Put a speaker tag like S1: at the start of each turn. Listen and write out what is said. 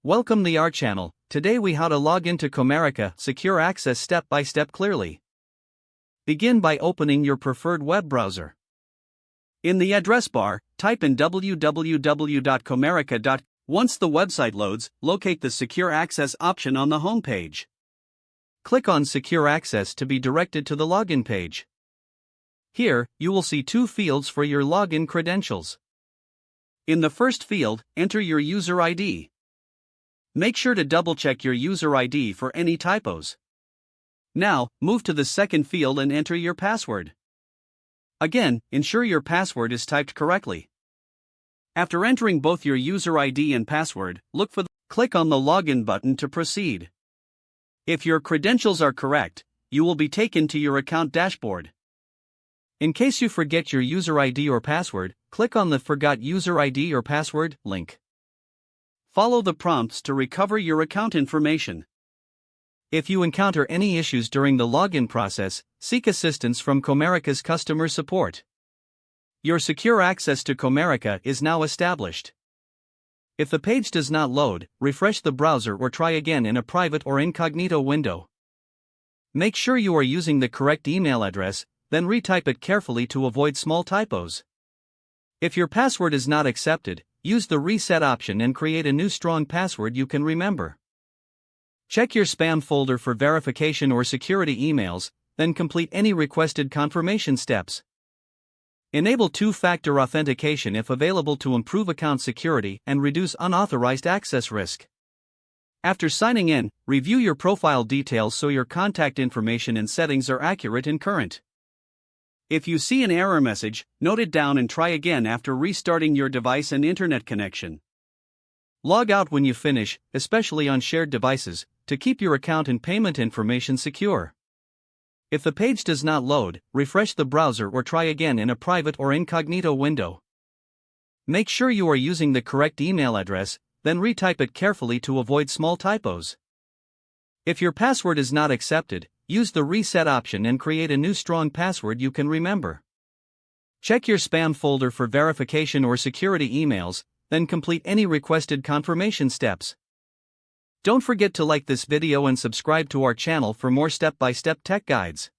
S1: Welcome to our channel. Today we how to log into Comerica secure access step by step clearly. Begin by opening your preferred web browser. In the address bar, type in www.comerica.com. Once the website loads, locate the secure access option on the home page. Click on secure access to be directed to the login page. Here, you will see two fields for your login credentials. In the first field, enter your user ID. Make sure to double-check your user ID for any typos. Now, move to the second field and enter your password. Again, ensure your password is typed correctly. After entering both your user ID and password, click on the Login button to proceed. If your credentials are correct, you will be taken to your account dashboard. In case you forget your user ID or password, click on the Forgot User ID or Password link. Follow the prompts to recover your account information. If you encounter any issues during the login process, seek assistance from Comerica's customer support. Your secure access to Comerica is now established. If the page does not load, refresh the browser or try again in a private or incognito window. Make sure you are using the correct email address, then retype it carefully to avoid small typos. If your password is not accepted, use the reset option and create a new strong password you can remember. Check your spam folder for verification or security emails, then complete any requested confirmation steps. Enable two-factor authentication if available to improve account security and reduce unauthorized access risk. After signing in, review your profile details so your contact information and settings are accurate and current. If you see an error message, note it down and try again after restarting your device and internet connection. Log out when you finish, especially on shared devices, to keep your account and payment information secure. If the page does not load, refresh the browser or try again in a private or incognito window. Make sure you are using the correct email address, then retype it carefully to avoid small typos. If your password is not accepted, use the reset option and create a new strong password you can remember. Check your spam folder for verification or security emails, then complete any requested confirmation steps. Don't forget to like this video and subscribe to our channel for more step-by-step tech guides.